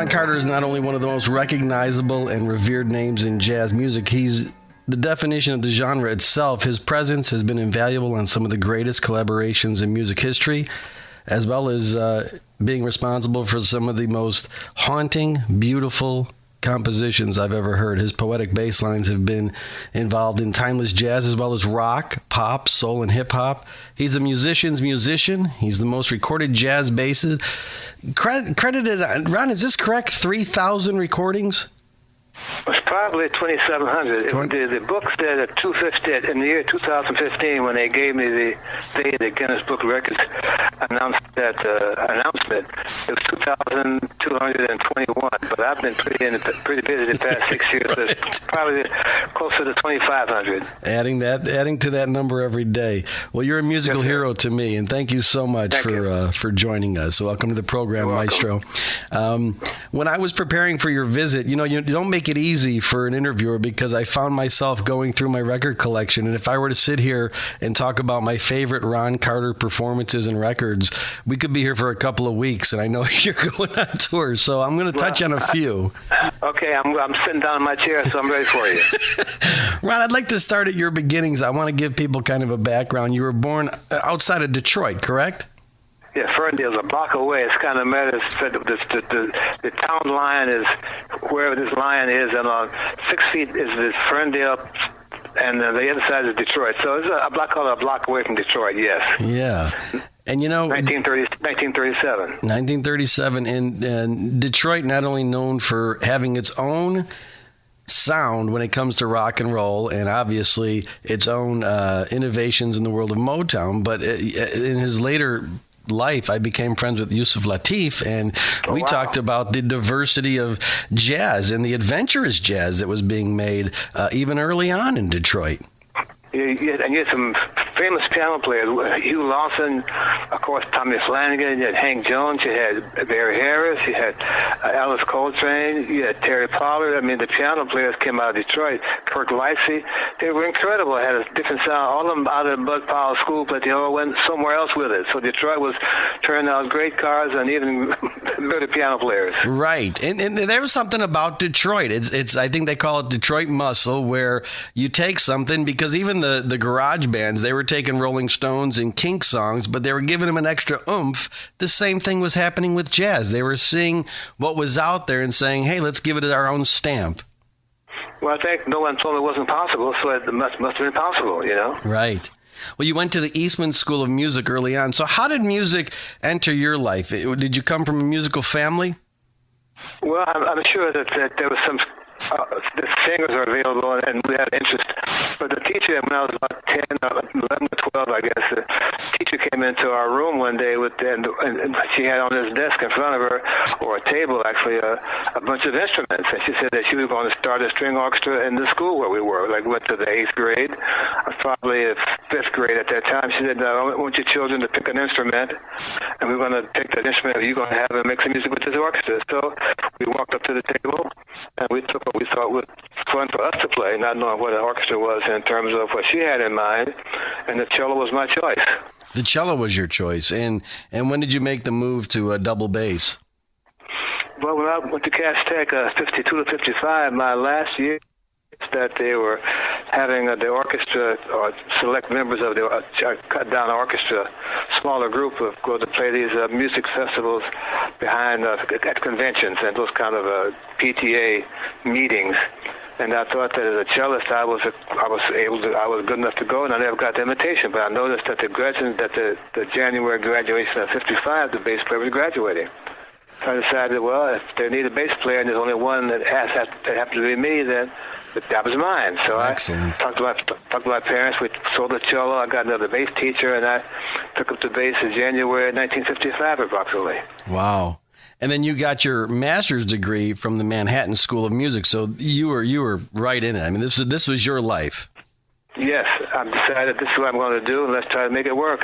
Ron Carter is not only one of the most recognizable and revered names in jazz music, he's the definition of the genre itself. His presence has been invaluable on some of the greatest collaborations in music history, as well as being responsible for some of the most haunting, beautiful compositions I've ever heard. His poetic bass lines have been involved in timeless jazz as well as rock, pop, soul, and hip-hop. He's a musician's musician. He's the most recorded jazz bassist. Credited, Ron, is this correct? 3,000 recordings? It's probably 2,700. The book said at 250 in the year 2015 when they gave me the Guinness Book of Records announced that announcement. It was 2,221, but I've been pretty busy the past 6 years. So it's probably closer to 2,500. Adding to that number every day. Well, you're a musical hero to me, and thank you so much for joining us. So welcome to the program, Maestro. When I was preparing for your visit, you don't make it easy for an interviewer because I found myself going through my record collection, and if I were to sit here and talk about my favorite Ron Carter performances and records, we could be here for a couple of weeks, and I know you're going on tour, so I'm going to touch on a few. Okay, I'm sitting down in my chair, so I'm ready for you. Ron, I'd like to start at your beginnings. I want to give people kind of a background. You were born outside of Detroit, correct? Yeah, Ferndale's a block away. It's kind of matters. The town line is wherever this line is, and on 6 feet is this Ferndale, and the other side is Detroit. So it's a block away from Detroit, yes. Yeah. And 1937. 1937, and Detroit not only known for having its own sound when it comes to rock and roll, and obviously its own innovations in the world of Motown, but in his later life, I became friends with Yusuf Lateef, and we talked about the diversity of jazz and the adventurous jazz that was being made even early on in Detroit. And you had some famous piano players, Hugh Lawson, of course, Tommy Flanagan, you had Hank Jones, you had Barry Harris, you had Alice Coltrane, you had Terry Pollard. I mean, the piano players came out of Detroit. Kirk Livesey, they were incredible. They had a different sound. All of them out of the Bud Powell School, but they all went somewhere else with it. So Detroit was turning out great cars and even better piano players. Right. And there was something about Detroit. It's I think they call it Detroit muscle, where you take something, because even the garage bands, they were taking Rolling Stones and Kinks songs, but they were giving them an extra oomph. The same thing was happening with jazz. They were seeing what was out there and saying, hey, let's give it our own stamp. Well, I think no one told me it wasn't possible, so it must have been possible, Right. Well, you went to the Eastman School of Music early on. So how did music enter your life? Did you come from a musical family? Well, I'm sure that there was some the singers are available, and we had interest. But the teacher, when I was about 10, 11 or 12, I guess, the teacher came into our room one day and she had on this desk in front of her, or a table actually, a bunch of instruments. And she said that she was going to start a string orchestra in the school where we were. Like, went to the 8th grade, probably 5th grade at that time. She said, I want your children to pick an instrument, and we're going to pick that instrument, and you're going to have them make some music with this orchestra. So we walked up to the table, and we took what we thought was fun for us to play, not knowing what an orchestra was in terms of what she had in mind, and the cello was my choice. The cello was your choice, and when did you make the move to a double bass? Well, when I went to Cass Tech, 52 to 55, my last year, that they were having the orchestra or select members of the cut down orchestra, smaller group of go to play these music festivals behind at conventions and those kind of PTA meetings. And I thought that as a cellist, I was good enough to go, and I never got the invitation. But I noticed that the January graduation of '55, the bass player was graduating. So I decided, well, if they need a bass player and there's only one that happened to be me, then that was mine. So Excellent. I talked to my parents. We sold the cello. I got another bass teacher, and I took up the bass in January 1955, approximately. Wow. And then you got your master's degree from the Manhattan School of Music. So you were right in it. I mean, this was your life. Yes, I've decided this is what I'm going to do, and let's try to make it work.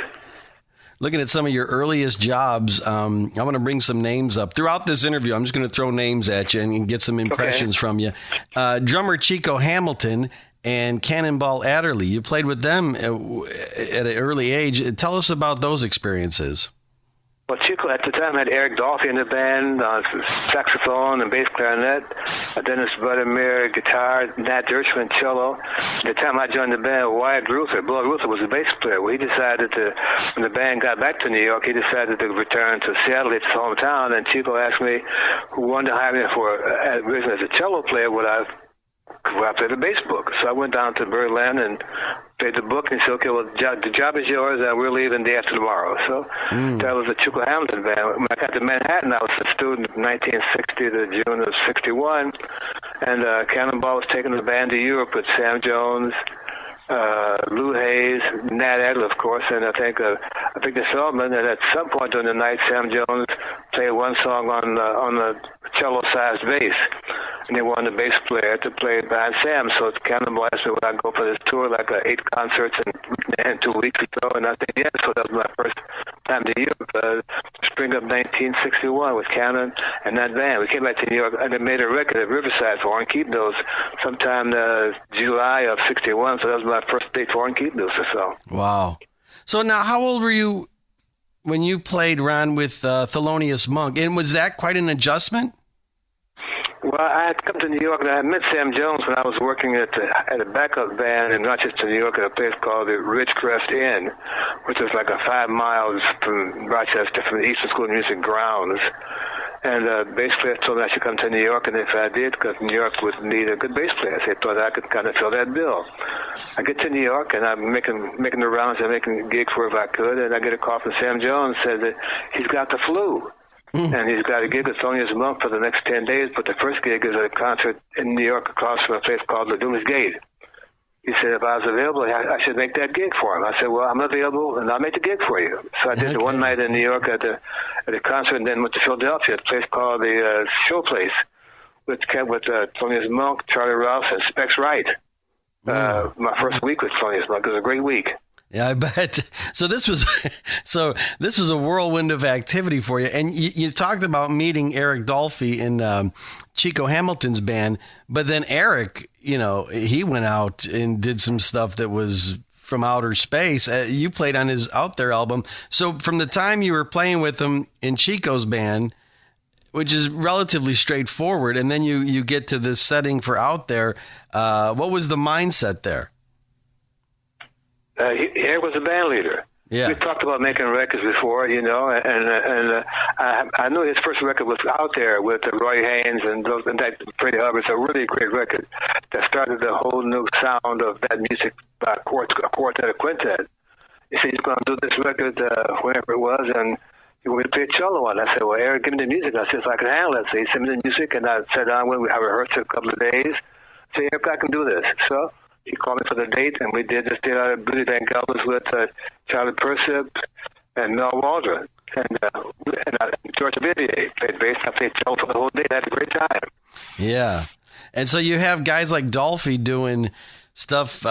Looking at some of your earliest jobs, I want to bring some names up. Throughout this interview, I'm just going to throw names at you and get some impressions from you. Drummer Chico Hamilton and Cannonball Adderley, you played with them at an early age. Tell us about those experiences. Well, Chico at the time had Eric Dolphy in the band, saxophone and bass clarinet, Dennis Buttermere guitar, Nat Dershman cello. At the time I joined the band, Wyatt Ruther, Bill Ruther was the bass player. Well, he decided to, when the band got back to New York, he decided to return to Seattle, his hometown, and Chico asked me, who wanted to hire me for originally as a cello player, would I play the bass book. So I went down to Berlin and played the book, and he said, okay, well, the job is yours, and we're leaving day after tomorrow. So that was the Chico Hamilton band. When I got to Manhattan, I was a student from 1960 to June of 61, and Cannonball was taking the band to Europe with Sam Jones, Lou Hayes, Nat Adler, of course, and I think Victor Feldman. And at some point during the night, Sam Jones played one song on the cello-sized bass, and they wanted the bass player to play behind Sam. So Cannonball asked me would I go for this tour, like 8 concerts in 2 weeks or so, and I said yes. So that was my first time to Europe, spring of 1961 with Cannon and that band. We came back to New York and they made a record at Riverside for Warren Keepnos sometime July of 61. So that was my first date for Warren Keepnos or so. Wow. So now how old were you when you played, Ron, with Thelonious Monk? And was that quite an adjustment? Well, I had come to New York, and I met Sam Jones when I was working at a backup band in Rochester, New York, at a place called the Ridgecrest Inn, which is like 5 miles from Rochester, from the Eastern School of Music grounds. And basically, I told me I should come to New York, and if I did, because New York would need a good bass player, so I thought I could kind of fill that bill. I get to New York, and I'm making the rounds and making gigs wherever I could, and I get a call from Sam Jones, said that he's got the flu. And he's got a gig with Thelonious Monk for the next 10 days, but the first gig is at a concert in New York across from a place called Ladoumas Gate. He said if I was available, I should make that gig for him. I said, well, I'm available, and I'll make the gig for you. So I did it one night in New York at a concert, and then went to Philadelphia at a place called the Showplace with Thelonious Monk, Charlie Rouse, and Specs Wright. My first week with Thelonious Monk. It was a great week. Yeah, I bet. So this was a whirlwind of activity for you. And you talked about meeting Eric Dolphy in Chico Hamilton's band, but then Eric, he went out and did some stuff that was from outer space. You played on his Out There album. So from the time you were playing with him in Chico's band, which is relatively straightforward, and then you get to this setting for Out There, what was the mindset there? Eric was a band leader. Yeah. We talked about making records before, and I knew his first record was Out There with Roy Haynes and that Freddie Hubbard. It's a really great record that started the whole new sound of that music by a quartet or quintet. He said he's going to do this record, whenever it was, and he wanted to play cello on it. I said, well, Eric, give me the music. I said, if I can handle it. So he sent me the music, and I sat down with him. I rehearsed it a couple of days. I said, Eric, I can do this. So he called me for the date, and we did Billy Van Gelder's with Charlie Persip and Mel Waldron. And George Vivier played bass. I played cello for the whole day. I had a great time. Yeah. And so you have guys like Dolphy doing stuff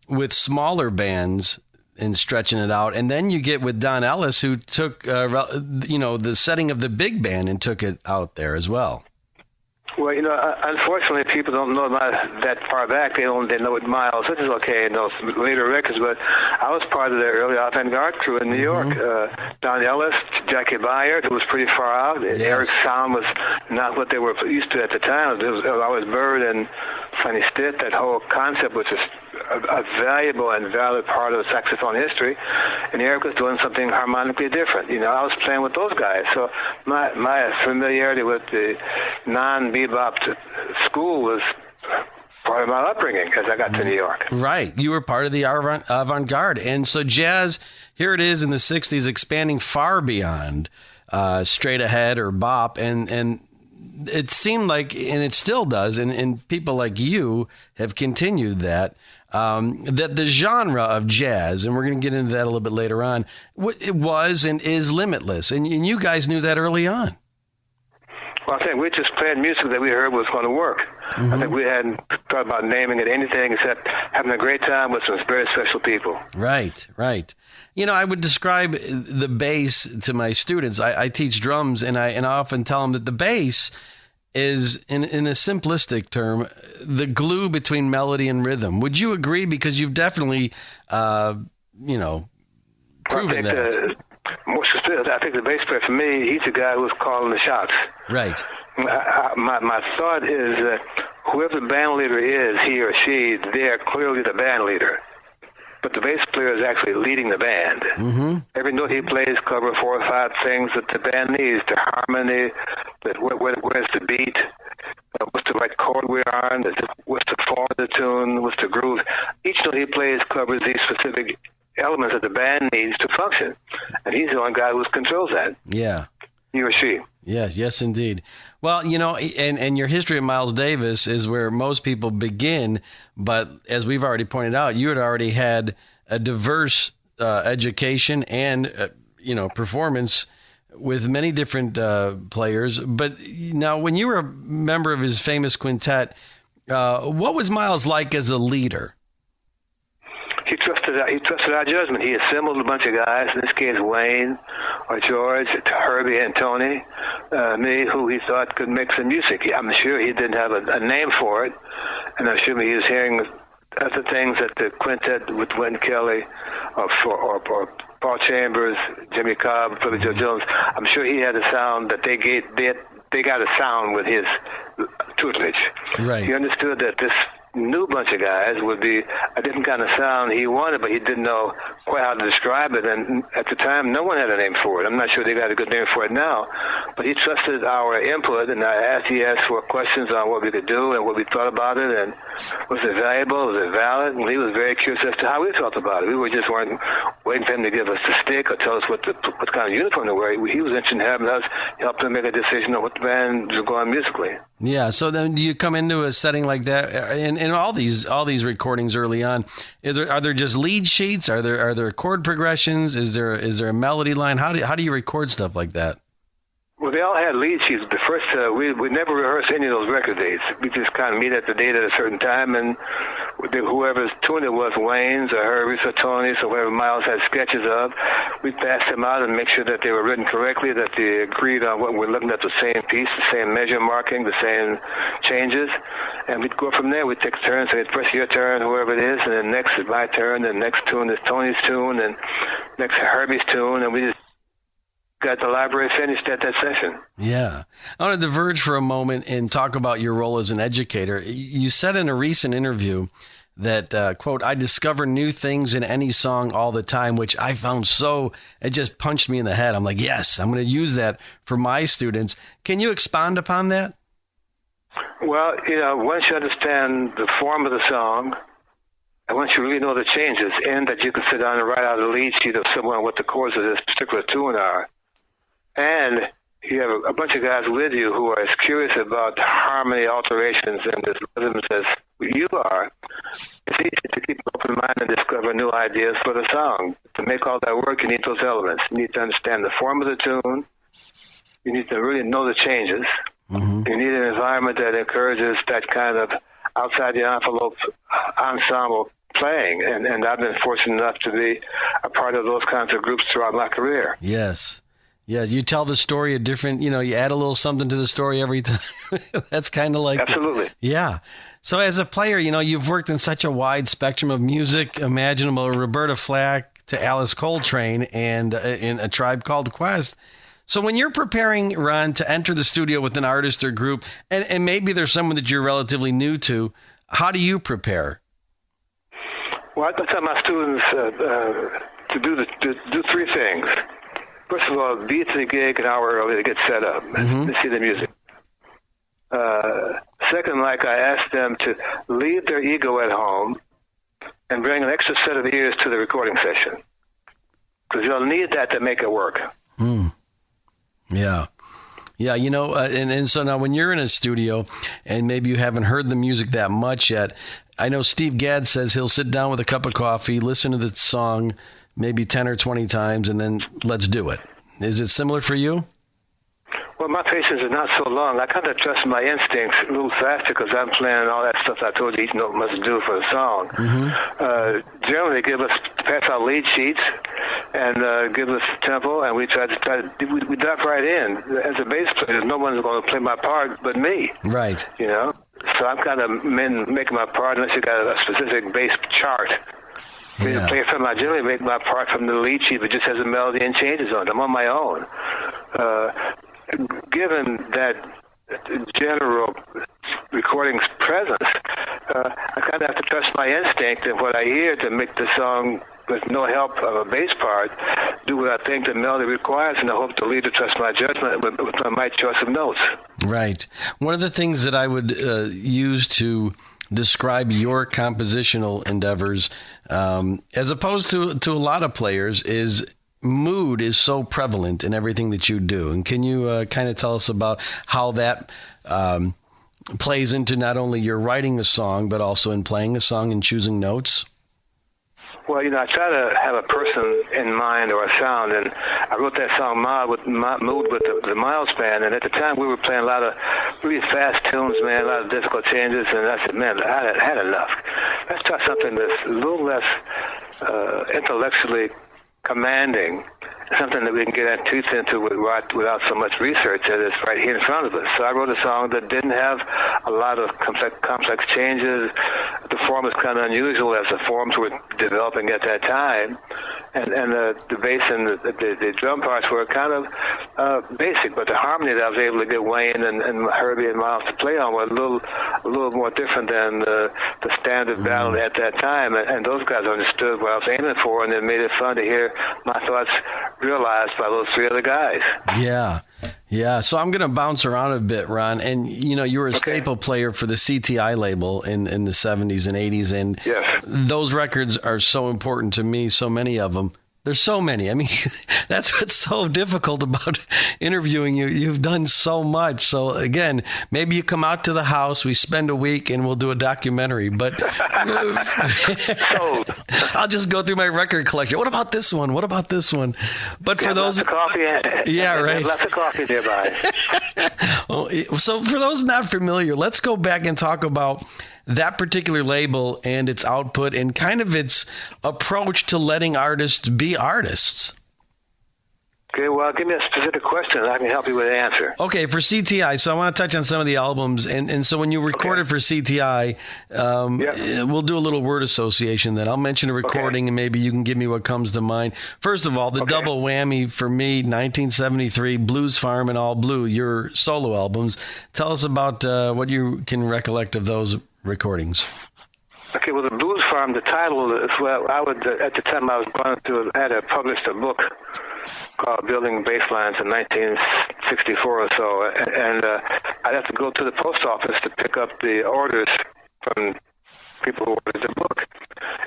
with smaller bands and stretching it out. And then you get with Don Ellis, who took, the setting of the big band and took it out there as well. Well, unfortunately, people don't know that far back. They know it miles, which is okay in those later records. But I was part of the early avant-garde crew in New York. Don Ellis, Jackie Byard, who was pretty far out. Yes. Eric's sound was not what they were used to at the time. It was always Bird and Sonny Stitt. That whole concept was just a valuable and valid part of saxophone history. And Eric was doing something harmonically different. I was playing with those guys. So my familiarity with the non-bebop school was part of my upbringing as I got to New York. Right. You were part of the avant-garde. And so jazz, here it is in the 60s, expanding far beyond straight ahead or bop. And it seemed like, and it still does, and people like you have continued that, that the genre of jazz, and we're going to get into that a little bit later on, it was and is limitless. And you guys knew that early on. Well, I think we just played music that we heard was going to work. I think we hadn't thought about naming it anything except having a great time with some very special people. Right. I would describe the bass to my students. I teach drums, and I often tell them that the bass is, in a simplistic term, the glue between melody and rhythm. Would you agree? Because you've definitely, proven that. More specific, I think the bass player for me, he's the guy who's calling the shots. Right. My thought is that whoever the band leader is, he or she, they're clearly the band leader. But the bass player is actually leading the band. Mm-hmm. Every note he plays covers 4 or 5 things that the band needs: the harmony, where's the beat, what's the right chord we're on, what's the form of the tune, what's the groove. Each note he plays covers these specific elements that the band needs to function. And he's the one guy who controls that. Yeah. He or she. Yes, indeed. Well, you know, and your history at Miles Davis is where most people begin. But as we've already pointed out, you had already had a diverse education and, performance with many different players. But now, when you were a member of his famous quintet, what was Miles like as a leader? He trusted our judgment. He assembled a bunch of guys, in this case Wayne or George, Herbie and Tony, me, who he thought could make some music. I'm sure he didn't have a name for it, and I'm sure he was hearing other things that the quintet with Wynn Kelly or Paul Chambers, Jimmy Cobb, Philly Joe Jones. I'm sure he had a sound that they got a sound with his tutelage. Right. He understood that this new bunch of guys would be a different kind of sound he wanted, but he didn't know quite how to describe it. And at the time, no one had a name for it. I'm not sure they got a good name for it now, but he trusted our input, and he asked for questions on what we could do and what we thought about it, and was it valuable, was it valid? And he was very curious as to how we felt about it. We weren't waiting for him to give us the stick or tell us what kind of uniform to wear. He was interested in having us help him make a decision on what the band was going musically. Yeah. So then, do you come into a setting like that? In all these recordings early on, are there just lead sheets? Are there chord progressions? Is there a melody line? How do you record stuff like that? Well, they all had lead sheets. The first, we never rehearsed any of those record dates. We just kind of meet at the date at a certain time, and whoever's tune it was, Wayne's or Herbie's or Tony's or whoever Miles had sketches of, we passed them out and make sure that they were written correctly, that they agreed on what we're looking at, the same piece, the same measure marking, the same changes, and we'd go from there. We'd take turns, so first your turn, whoever it is, and then next is my turn, and next tune is Tony's tune, and next Herbie's tune, and we just got the library finished at that session. Yeah. I want to diverge for a moment and talk about your role as an educator. You said in a recent interview that, quote, I discover new things in any song all the time, which I found it just punched me in the head. I'm like, yes, I'm going to use that for my students. Can you expound upon that? Well, once you understand the form of the song, and once you really know the changes, and that you can sit down and write out a lead sheet of someone what the chords of this particular tune are, and you have a bunch of guys with you who are as curious about harmony alterations and the rhythms as you are, it's easy to keep an open mind and discover new ideas for the song. To make all that work, you need those elements. You need to understand the form of the tune. You need to really know the changes. Mm-hmm. You need an environment that encourages that kind of outside the envelope ensemble playing. And I've been fortunate enough to be a part of those kinds of groups throughout my career. Yes. Yeah, you tell the story a different, you add a little something to the story every time. That's kind of like... Absolutely. Yeah. So as a player, you've worked in such a wide spectrum of music imaginable, Roberta Flack to Alice Coltrane and in A Tribe Called Quest. So when you're preparing, Ron, to enter the studio with an artist or group, and maybe there's someone that you're relatively new to, how do you prepare? Well, I tell my students to do 3 things. First of all, be to the gig an hour early to get set up and to see the music. Second, like I asked them to leave their ego at home and bring an extra set of ears to the recording session, because you'll need that to make it work. Yeah. Yeah, and so now when you're in a studio and maybe you haven't heard the music that much yet, I know Steve Gadd says he'll sit down with a cup of coffee, listen to the song maybe 10 or 20 times, and then let's do it. Is it similar for you? Well, my patience is not so long. I kind of trust my instincts a little faster because I'm playing all that stuff I told you each note must do for the song. Generally, they pass out lead sheets and give us tempo, and we we dive right in. As a bass player, no one's going to play my part but me. Right. So I'm kind of making my part unless you got a specific bass chart The Yeah. player from I generally make my part from the lead sheet, but just has a melody and changes on it. I'm on my own. Given that general recording's presence, I kind of have to trust my instinct and what I hear to make the song, with no help of a bass part, do what I think the melody requires, and I hope the leader trusts my judgment with my choice of notes. Right. One of the things that I would use to describe your compositional endeavors, as opposed to a lot of players, is mood is so prevalent in everything that you do. And can you kind of tell us about how that plays into not only your writing a song, but also in playing a song and choosing notes? Well, I try to have a person in mind or a sound, and I wrote that song Mood with the Miles Band, and at the time we were playing a lot of really fast tunes, man, a lot of difficult changes, and I said, man, I had enough. Let's try something that's a little less intellectually commanding, something that we can get our teeth into without so much research that is right here in front of us. So I wrote a song that didn't have a lot of complex changes. The form was kind of unusual as the forms were developing at that time. And the bass and the drum parts were kind of basic, but the harmony that I was able to get Wayne and Herbie and Miles to play on was a little more different than the standard ballad at that time. And those guys understood what I was aiming for, and it made it fun to hear my thoughts realized by those three other guys. Yeah. So I'm going to bounce around a bit, Ron. And, you were a staple player for the CTI label in the 70s and 80s. And yes, those records are so important to me, so many of them. There's so many. I mean, that's what's so difficult about interviewing you. You've done so much. So, again, maybe you come out to the house, we spend a week, and we'll do a documentary. But I'll just go through my record collection. What about this one? What about this one? But for those... lots of coffee. Yeah, right. Lots of coffee nearby. So for those not familiar, let's go back and talk about that particular label and its output and kind of its approach to letting artists be artists. Okay, well, give me a specific question and I can help you with the answer. Okay, for CTI, so I want to touch on some of the albums. And so when you recorded for CTI, we'll do a little word association then. I'll mention a recording and maybe you can give me what comes to mind. First of all, the double whammy for me, 1973, Blues Farm and All Blue, your solo albums. Tell us about what you can recollect of those recordings. Okay, well, the Blues Farm, the title is, well, at the time I was going through, I had published a book called Building Basslines in 1964 or so, and I'd have to go to the post office to pick up the orders from people who ordered the book.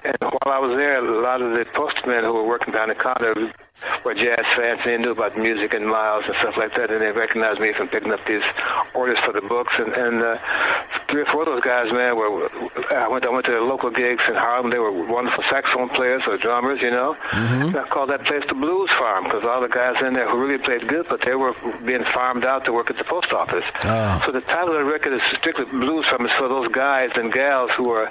And while I was there, a lot of the postmen who were working behind the counter were jazz fans, and they knew about music and Miles and stuff like that, and they recognized me from picking up these orders for the books. And 3 or 4 of those guys, man, I went to the local gigs in Harlem. They were wonderful saxophone players or drummers, And I called that place the Blues Farm because all the guys in there who really played good, but they were being farmed out to work at the post office. Oh. So the title of the record is strictly Blues Farm. It's for those guys and gals who were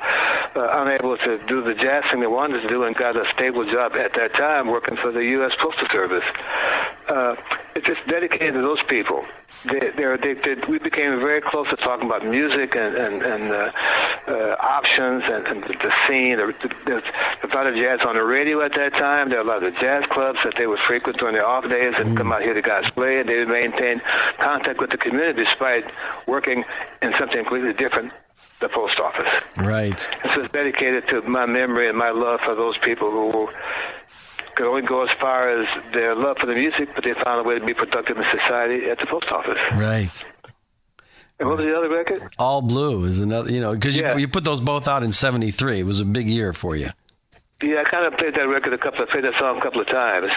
unable to do the jazz thing they wanted to do and got a stable job at that time working for the U.S. Postal Service. It's just dedicated to those people. We became very close to talking about music and options and the scene. There's a lot of jazz on the radio at that time. There were a lot of jazz clubs that they would frequent during their off days and come out here to guys play. And they would maintain contact with the community despite working in something completely different, the post office. Right. And so it's dedicated to my memory and my love for those people who could only go as far as their love for the music, but they found a way to be productive in society at the post office. Right. And what was the other record? All Blue is another, because you put those both out in 73. It was a big year for you. Yeah, I kind of played that record played that song a couple of times.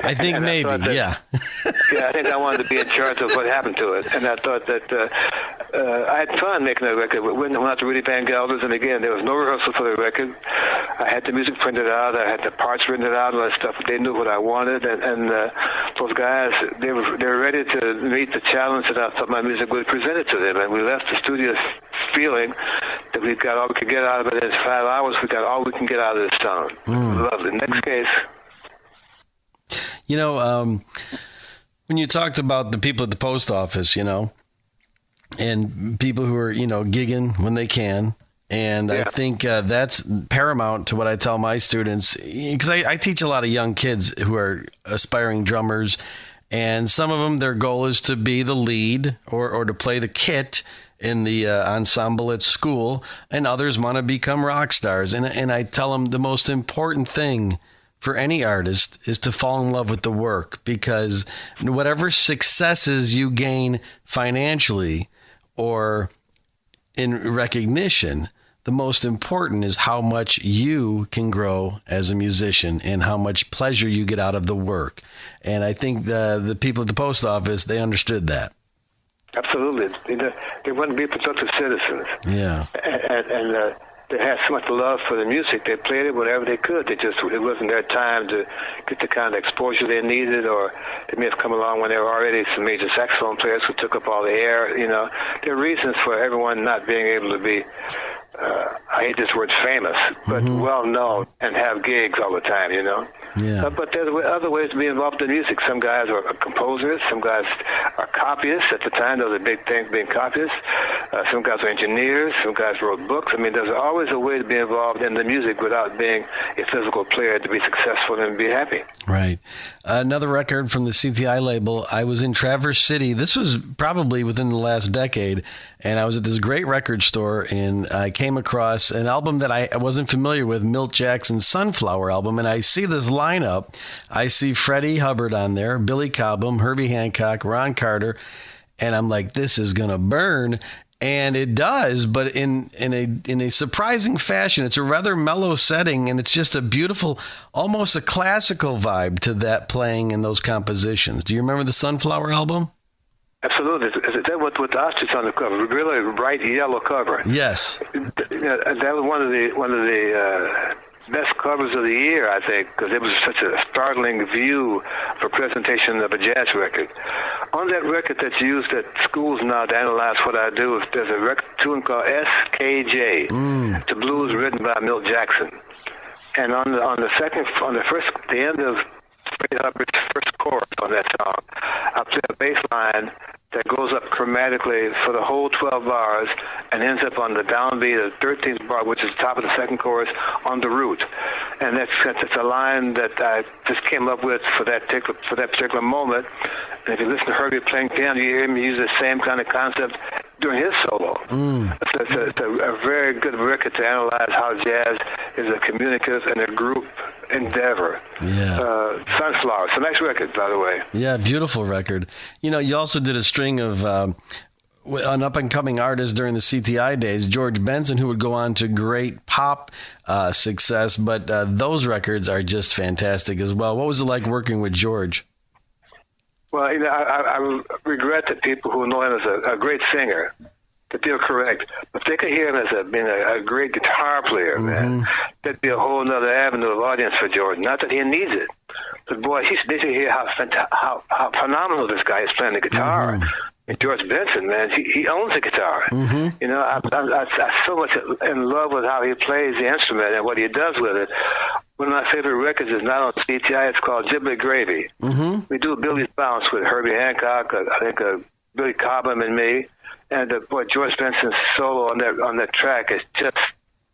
I think maybe, yeah, I think I wanted to be in charge of what happened to it. And I thought that I had fun making that record. We went out to Rudy Van Gelder's, and again, there was no rehearsal for the record. I had the music printed out. I had the parts written out, all that stuff. They knew what I wanted. And those guys, they were ready to meet the challenge that I thought my music would present it to them. And we left the studio feeling that we got all we could get out of it in 5 hours. We got all we can get out of this town. Lovely. Next case. When you talked about the people at the post office, and people who are, gigging when they can, And I think that's paramount to what I tell my students, because I teach a lot of young kids who are aspiring drummers, and some of them, their goal is to be the lead or to play the kit in the ensemble at school, and others want to become rock stars. And I tell them the most important thing for any artist is to fall in love with the work, because whatever successes you gain financially or in recognition, the most important is how much you can grow as a musician and how much pleasure you get out of the work. And I think the people at the post office, they understood that. Absolutely. They wouldn't be productive citizens. Yeah. And they had so much love for the music. They played it whenever they could. It wasn't their time to get the kind of exposure they needed, or they may have come along when there were already some major saxophone players who took up all the air. There are reasons for everyone not being able to be, I hate this word, famous, but well-known and have gigs all the time, Yeah. But there's other ways to be involved in music. Some guys are composers. Some guys are copyists. At the time, there was a big thing being copyists. Some guys are engineers. Some guys wrote books. I mean, there's always a way to be involved in the music without being a physical player to be successful and be happy. Right. Another record from the CTI label. I was in Traverse City. This was probably within the last decade. And I was at this great record store, and I came across an album that I wasn't familiar with, Milt Jackson's Sunflower album. And I see this lineup. I see Freddie Hubbard on there, Billy Cobham, Herbie Hancock, Ron Carter. And I'm like, this is going to burn. And it does, but in a surprising fashion. It's a rather mellow setting, and it's just a beautiful, almost a classical vibe to that playing and those compositions. Do you remember the Sunflower album? Absolutely. Is that with the ostrich on the cover? Really bright yellow cover. Yes. That was one of the best covers of the year, I think, because it was such a startling view for presentation of a jazz record. On that record that's used at schools now to analyze what I do, there's a record tune called SKJ. It's a blues written by Milt Jackson. And on the end of Freddie Hubbard's first chorus on that song, I play a bass line that goes up chromatically for the whole 12 bars and ends up on the downbeat of the 13th bar, which is the top of the second chorus, on the root. And that's a line that I just came up with for that particular moment. And if you listen to Herbie playing piano, you hear him use the same kind of concept during his solo. It's a very good record to analyze how jazz is a communicative and a group endeavor. Yeah. Sunflower. It's a nice record, by the way. Yeah, beautiful record. You also did a string of an up-and-coming artist during the CTI days, George Benson, who would go on to great pop success, but those records are just fantastic as well. What was it like working with George? Well, I regret that people who know him as a great singer, that they're correct, but they could hear him as being a great guitar player, man. That'd be a whole other avenue of audience for George. Not that he needs it, but boy, they should hear how phenomenal this guy is playing the guitar. And George Benson, man, he owns the guitar. I'm so much in love with how he plays the instrument and what he does with it. One of my favorite records is not on CTI. It's called Giblet Gravy. We do Billy's Bounce with Herbie Hancock, I think Billy Cobham and me. And boy, George Benson's solo on that track is just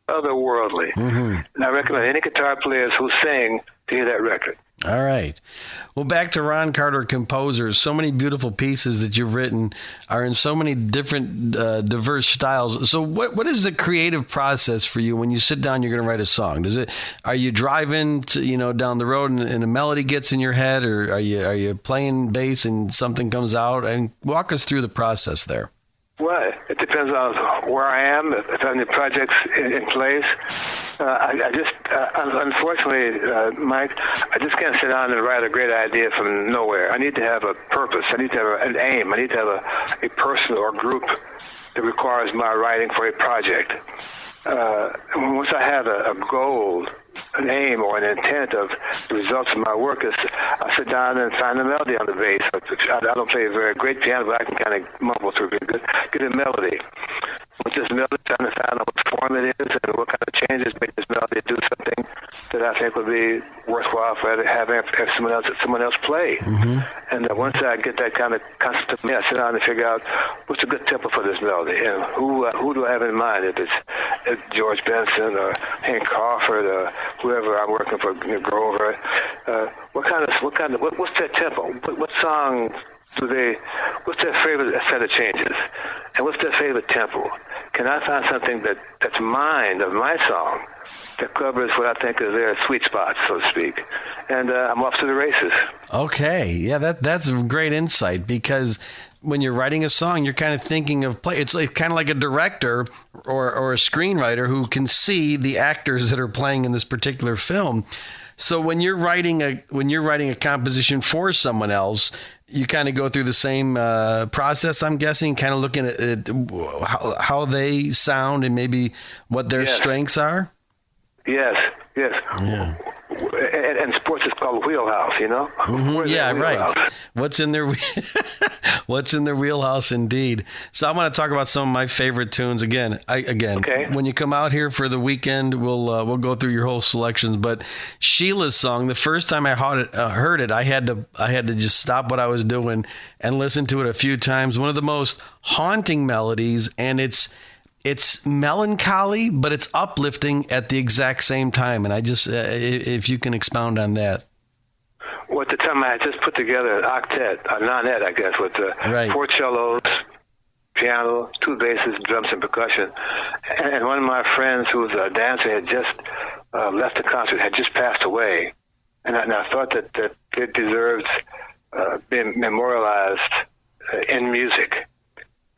otherworldly. And I recommend any guitar players who sing to hear that record. All right. Well, back to Ron Carter composers. So many beautiful pieces that you've written are in so many different, diverse styles. So what is the creative process for you when you sit down, you're going to write a song? Are you driving to, down the road and a melody gets in your head, or are you playing bass and something comes out? And walk us through the process there. Well, it depends on where I am, if I have any projects in place. Unfortunately, Mike, I just can't sit down and write a great idea from nowhere. I need to have a purpose. I need to have an aim. I need to have a person or group that requires my writing for a project. Once I have a goal, an aim, or an intent of the results of my work, I sit down and find a melody on the bass. I don't play a very great piano, but I can kind of mumble through it. Get a melody. With this melody, trying to find out what form it is and what kind of changes make this melody do something that I think would be worthwhile for having someone else play. Mm-hmm. And once I get that kind of concept, I sit down and figure out what's a good tempo for this melody, and who do I have in mind? If it's George Benson or Hank Crawford or whoever I'm working for, Grover, what's their tempo? What song what's their favorite set of changes? And what's their favorite tempo? Can I find something that's mine, of my song, that covers what I think is their sweet spots, so to speak? And I'm off to the races. Okay. Yeah, that's a great insight, because when you're writing a song, you're kind of thinking of play. It's like, kind of like a director or a screenwriter who can see the actors that are playing in this particular film. So when you're writing a composition for someone else, you kind of go through the same process, I'm guessing, kind of looking at how they sound and maybe what their strengths are. Yes. Yeah. And sports is called wheelhouse, Mm-hmm. Yeah, wheelhouse? Right. What's in their wheelhouse, indeed. So I want to talk about some of my favorite tunes again. Okay. When you come out here for the weekend, we'll go through your whole selections. But Sheila's song, the first time I heard it, I had to just stop what I was doing and listen to it a few times. One of the most haunting melodies, and it's melancholy, but it's uplifting at the exact same time. And I just, if you can expound on that. Well, at the time I had just put together an octet, a nonette, I guess, with 4 cellos, piano, 2 basses, drums, and percussion. And one of my friends who was a dancer had just left the concert, had just passed away. And I thought that it deserved being memorialized in music.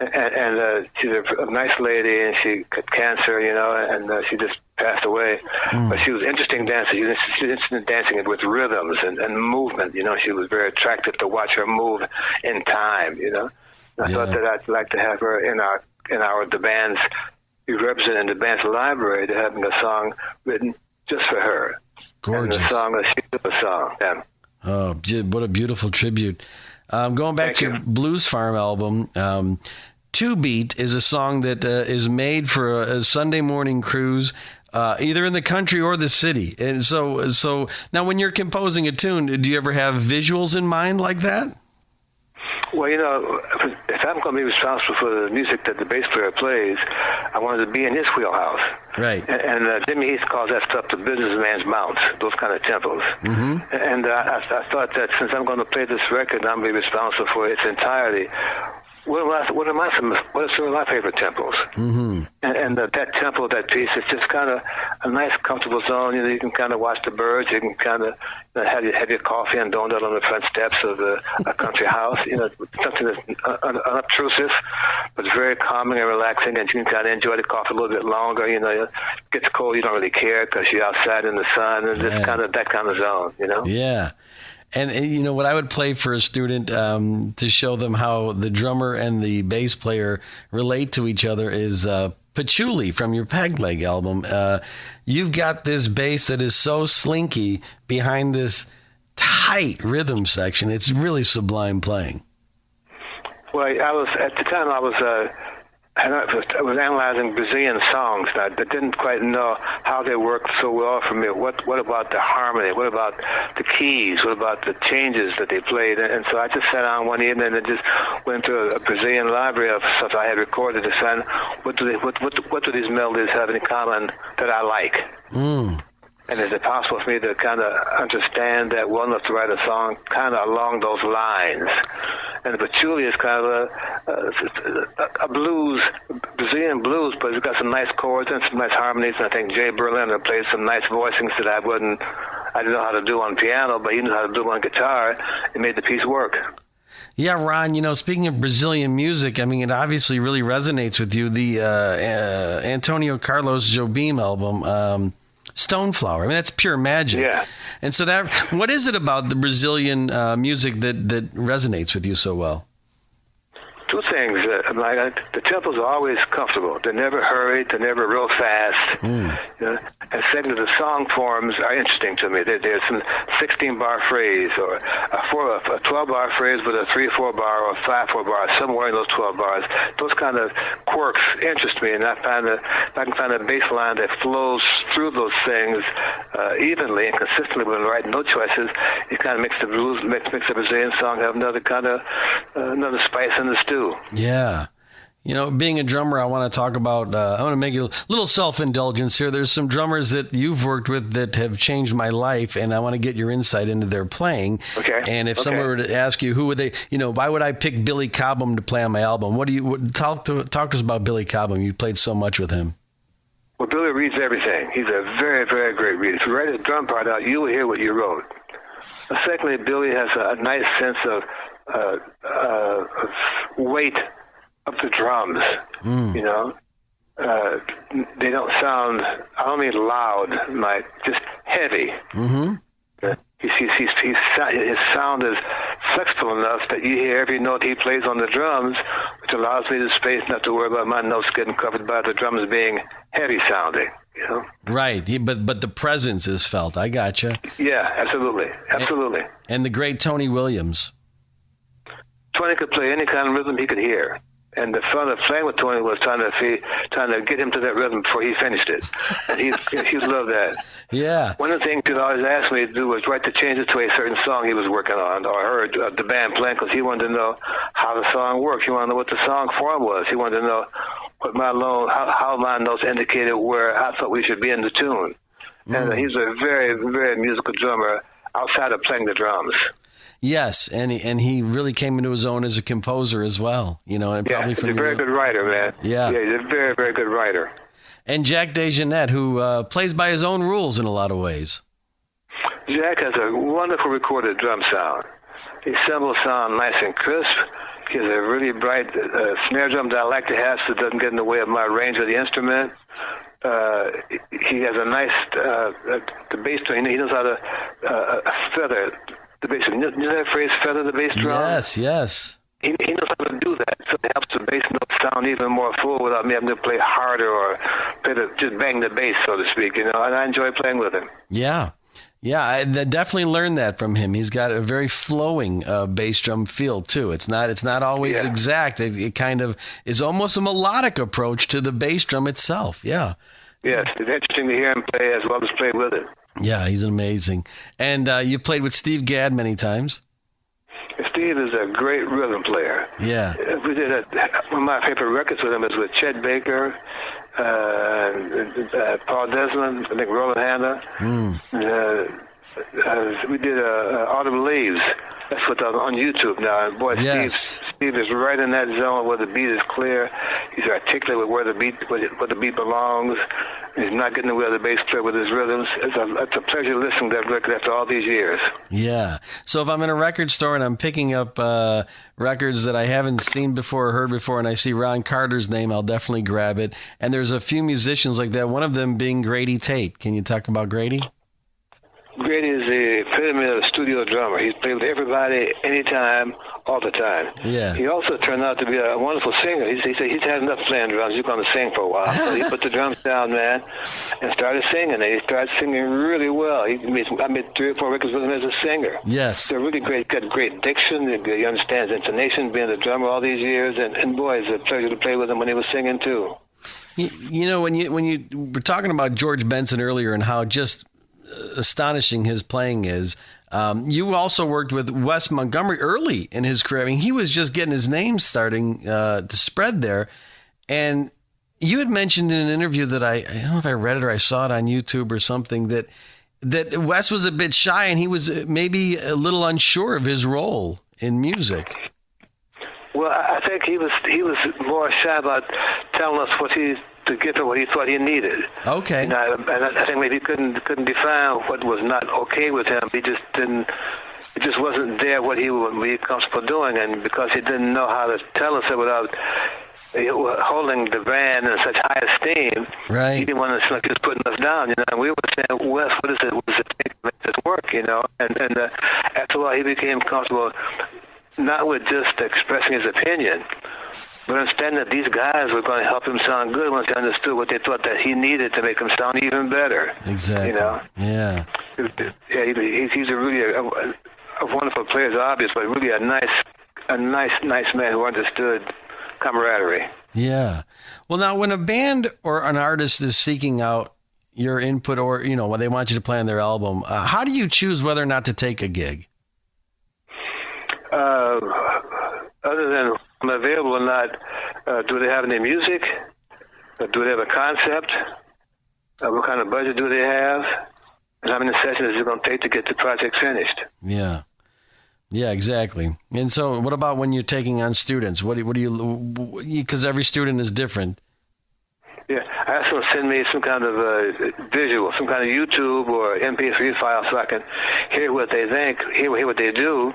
And she's a nice lady, and she got cancer, and she just passed away. But she was an interesting dancer. She was interested in dancing with rhythms and movement. She was very attractive to watch her move in time. I thought that I'd like to have her in the band's, be represented in the band's library, to having a song written just for her. Gorgeous. And the song, a Sheila song. Yeah. Oh, what a beautiful tribute. Going back to your Blues Farm album, Two Beat is a song that is made for a Sunday morning cruise, either in the country or the city. And so now when you're composing a tune, do you ever have visuals in mind like that? Well, if I'm going to be responsible for the music that the bass player plays, I wanted to be in his wheelhouse. Right. And Jimmy Heath calls that stuff the businessman's mounts, those kind of tempos. Mm-hmm. And I thought that since I'm going to play this record, I'm going to be responsible for its entirety. What are some of my favorite tempos? Mm-hmm. And that tempo, that piece, it's just kind of a nice, comfortable zone. You can kind of watch the birds. You can kind of have your coffee and donut on the front steps of a country house. Something that's unobtrusive, but very calming and relaxing. And you can kind of enjoy the coffee a little bit longer. It gets cold, you don't really care because you're outside in the sun, and just kind of that kind of zone. Yeah. And what I would play for a student to show them how the drummer and the bass player relate to each other is Patchouli from your Peg Leg album. You've got this bass that is so slinky behind this tight rhythm section. It's really sublime playing. Well, at the time I was analyzing Brazilian songs that I didn't quite know how they worked so well for me. What about the harmony? What about the keys? What about the changes that they played? And so I just sat down one evening and just went to a Brazilian library of stuff I had recorded to find what do these melodies have in common that I like? And is it possible for me to kind of understand that well enough to write a song kind of along those lines? And the patchouli is kind of a blues, Brazilian blues, but it's got some nice chords and some nice harmonies. And I think Jay Berliner played some nice voicings that I didn't know how to do on piano, but he knew how to do on guitar. It made the piece work. Yeah, Ron, speaking of Brazilian music, it obviously really resonates with you. The Antonio Carlos Jobim album, Stoneflower. That's pure magic. Yeah. And so what is it about the Brazilian music that resonates with you so well? two things. The tempos are always comfortable. They're never hurried. They're never real fast. You know? And secondly, the song forms are interesting to me. There's some 16-bar phrase or a 12-bar phrase with a 3-4 bar or 5-4 bar, somewhere in those 12 bars. Those kind of quirks interest me, and I can find a bass line that flows through those things evenly and consistently with the right note choices. It kind of makes the blues, makes the Brazilian song have another kind of another spice in the stew. Yeah. You know, being a drummer, I want to talk about, I want to make a little self-indulgence here. There's some drummers that you've worked with that have changed my life, and I want to get your insight into their playing. Okay. And if someone were to ask you, who would they, you know, why would I pick Billy Cobham to play on my album? Talk to us about Billy Cobham. You played so much with him. Well, Billy reads everything. He's a very, very great reader. If you write a drum part out, you will hear what you wrote. Secondly, Billy has a nice sense of weight of the drums, you know. They don't sound, I don't mean loud, like just heavy. Mm-hmm. His sound is flexible enough that you hear every note he plays on the drums, which allows me the space not to worry about my notes getting covered by the drums being heavy sounding. You know? Right, but the presence is felt. I gotcha. Yeah, absolutely. And the great Tony Williams. Tony could play any kind of rhythm he could hear. And the fun of playing with Tony was trying to get him to that rhythm before he finished it. And he loved that. Yeah. One of the things he'd always ask me to do was write the changes to a certain song he was working on or heard the band playing, because he wanted to know how the song worked. He wanted to know what the song form was. He wanted to know what how my notes indicated where I thought we should be in the tune. And he's a very, very musical drummer outside of playing the drums. Yes, and he really came into his own as a composer as well, you know. And probably he's a very good writer, man. Yeah, he's a very, very good writer. And Jack DeJohnette, who plays by his own rules in a lot of ways. Jack has a wonderful recorded drum sound. His cymbals sound nice and crisp. He has a really bright snare drum that I like to have so it doesn't get in the way of my range of the instrument. He has a nice the bass drum. He knows how to feather the bass drum. You know that phrase, feather the bass drum? Yes. He knows how to do that, so it helps the bass note sound even more full without me having to play harder or just bang the bass, so to speak. You know, and I enjoy playing with him. Yeah, I definitely learned that from him. He's got a very flowing bass drum feel too. It's not always exact. It kind of is almost a melodic approach to the bass drum itself. Yeah. Yes, it's interesting to hear him play as well as play with it. Yeah, he's amazing. And you played with Steve Gadd many times. Steve is a great rhythm player. Yeah. We did one of my favorite records with him is with Chet Baker, Paul Desmond, I think Roland Hanna. We did Autumn Leaves. That's what's on YouTube now. And boy, yes. Steve is right in that zone where the beat is clear. He's articulate with where the beat belongs. He's not getting in the way of the bass player with his rhythms. It's a pleasure listening to that record after all these years. Yeah. So if I'm in a record store and I'm picking up records that I haven't seen before or heard before, and I see Ron Carter's name, I'll definitely grab it. And there's a few musicians like that, one of them being Grady Tate. Can you talk about Grady? Grady is the epitome of a studio drummer. He's played with everybody, anytime, all the time. Yeah. He also turned out to be a wonderful singer. He said he's had enough playing drums. He's going to sing for a while. So he put the drums down, man, and started singing. And he started singing really well. I made 3 or 4 records with him as a singer. Yes. They're really great. Got great diction. He understands intonation, being a drummer all these years. And boy, it's a pleasure to play with him when he was singing too. You know, when you were talking about George Benson earlier and how just astonishing his playing is. You also worked with Wes Montgomery early in his career. I mean, he was just getting his name starting to spread there. And you had mentioned in an interview that I don't know if I read it or I saw it on YouTube or something, that Wes was a bit shy and he was maybe a little unsure of his role in music. Well, I think he was more shy about telling us to give him what he thought he needed. Okay. And I think maybe he couldn't define what was not okay with him. He just didn't. It just wasn't there what he would be comfortable doing, and because he didn't know how to tell us it without holding the band in such high esteem, right. He didn't want to seem like he was putting us down. You know, and we were saying, Wes, what is it? What does it take to make this work? You know, and after a while, he became comfortable not with just expressing his opinion, But understanding that these guys were going to help him sound good once they understood what they thought that he needed to make him sound even better. Exactly. You know? Yeah. Yeah, he's a really a wonderful player, it's obvious, but really a nice man who understood camaraderie. Yeah. Well, now when a band or an artist is seeking out your input, or when they want you to play on their album, how do you choose whether or not to take a gig? Other than I'm available or not, do they have any music? Do they have a concept? What kind of budget do they have? And how many sessions is it going to take to get the project finished? Yeah. Yeah, exactly. And so what about when you're taking on students? What do you, because every student is different. Yeah, I asked them to send me some kind of visual, some kind of YouTube or MP3 file so I can hear what they think, hear what they do.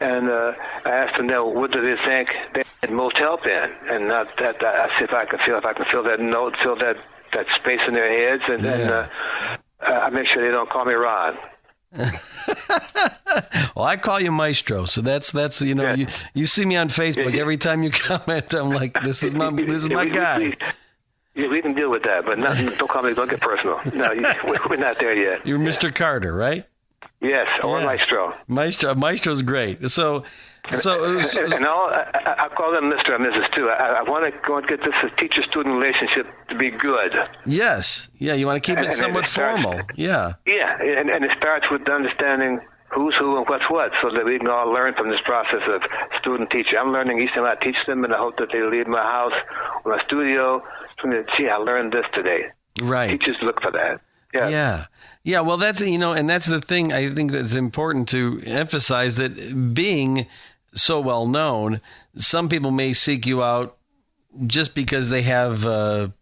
And I asked them, what do they think they need most help in? And I see if I can fill that note, fill that space in their heads, and I make sure they don't call me Ron. Well, I call you Maestro, so that's you see me on Facebook every time you comment. I'm like, this is my guy. We can deal with that, but don't call me. Don't get personal. No, we're not there yet. You're Mr. Carter, right? Yes, or Maestro. Maestro's great. So and I call them Mr. and Mrs. too. I want to get this teacher-student relationship to be good. Yes. Yeah, you want to keep it somewhat formal. Yeah. Yeah, and it starts with understanding who's who and what's what, so that we can all learn from this process of student-teacher. I'm learning each time I teach them, and I hope that they leave my house or my studio. Gee, I learned this today. Right. Teachers look for that. Yeah. Yeah. Well, that's, and that's the thing I think that's important to emphasize, that being so well known, some people may seek you out just because they have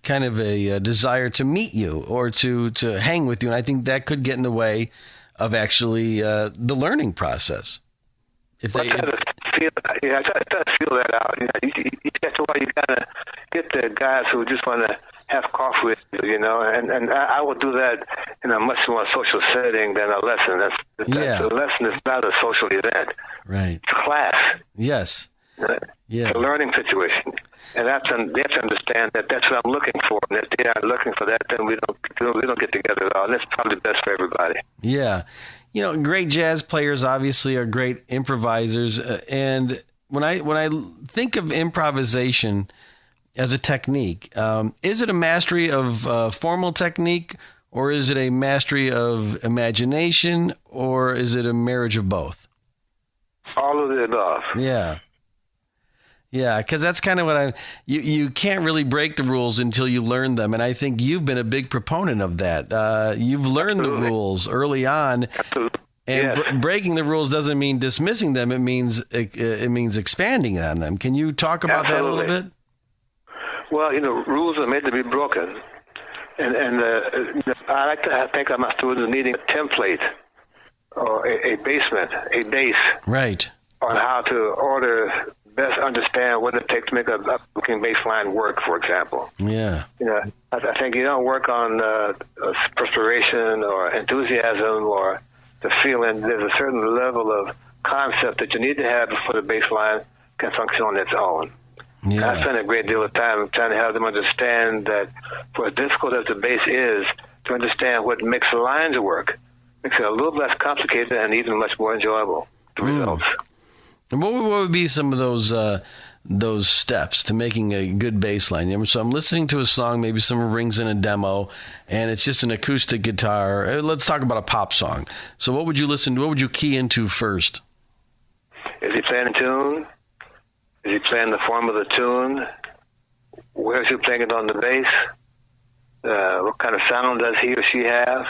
kind of a desire to meet you or to hang with you. And I think that could get in the way of actually the learning process. I try to feel that out. That's why you gotta get the guys who just want to have coffee with you, and I will do that in a much more social setting than a lesson. The lesson is not a social event. Right. It's a class. Yes. Yeah. It's a learning situation, and they have to understand that that's what I'm looking for. And if they aren't looking for that, then we don't get together at all. And that's probably best for everybody. Yeah. Great jazz players obviously are great improvisers, and when I think of improvisation as a technique, is it a mastery of formal technique, or is it a mastery of imagination, or is it a marriage of both? All of the above. Yeah. Yeah, because that's kind of what you can't really break the rules until you learn them. And I think you've been a big proponent of that. You've learned the rules early on. Absolutely. And breaking the rules doesn't mean dismissing them. It means expanding on them. Can you talk about that a little bit? Well, rules are made to be broken. And I like to think of my students needing a template or a base, right, on how to best understand what it takes to make a booking baseline work, for example. Yeah. I think you don't work on perspiration or enthusiasm or the feeling. There's a certain level of concept that you need to have before the baseline can function on its own. Yeah. I spend a great deal of time trying to have them understand that for as difficult as the bass is, to understand what makes the lines work, makes it a little less complicated and even much more enjoyable, the results. And what would be some of those steps to making a good bass line? So I'm listening to a song, maybe someone brings in a demo, and it's just an acoustic guitar. Let's talk about a pop song. So what would you key into first? Is he playing a tune? Is he playing the form of the tune? Where is he playing it on the bass? What kind of sound does he or she have?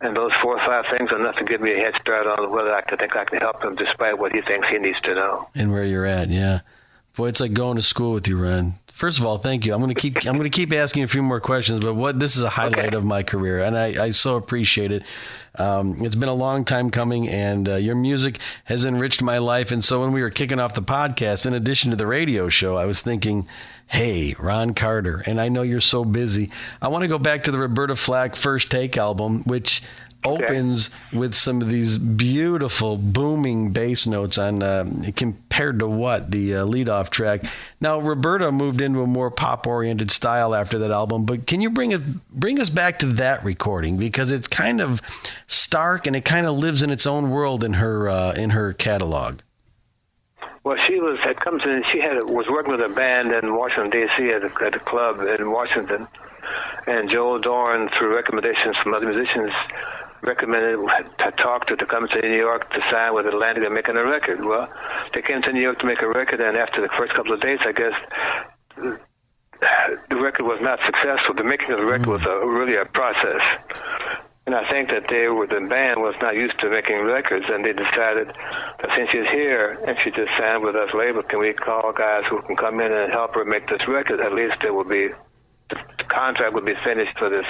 And those 4 or 5 things are enough to give me a head start on whether I can help him despite what he thinks he needs to know. And where you're at, yeah. Boy, it's like going to school with you, Ron. First of all, thank you. I'm going to keep asking a few more questions, but this is a highlight of my career, and I so appreciate it. It's been a long time coming, and your music has enriched my life. And so when we were kicking off the podcast, in addition to the radio show, I was thinking, hey, Ron Carter, and I know you're so busy. I want to go back to the Roberta Flack First Take album, which opens with some of these beautiful booming bass notes on compared to what the leadoff track. Now Roberta moved into a more pop-oriented style after that album, but can you bring us back to that recording, because it's kind of stark and it kind of lives in its own world in her catalog. Well, she was working with a band in Washington D.C. at a club in Washington, and Joel Dorn, through recommendations from other musicians, talked to come to New York to sign with Atlantic and making a record. Well, they came to New York to make a record, and after the first couple of dates, I guess the record was not successful. The making of the record was really a process. And I think that the band was not used to making records, and they decided that since she's here and she just signed with us label, can we call guys who can come in and help her make this record? At least the contract would be finished for this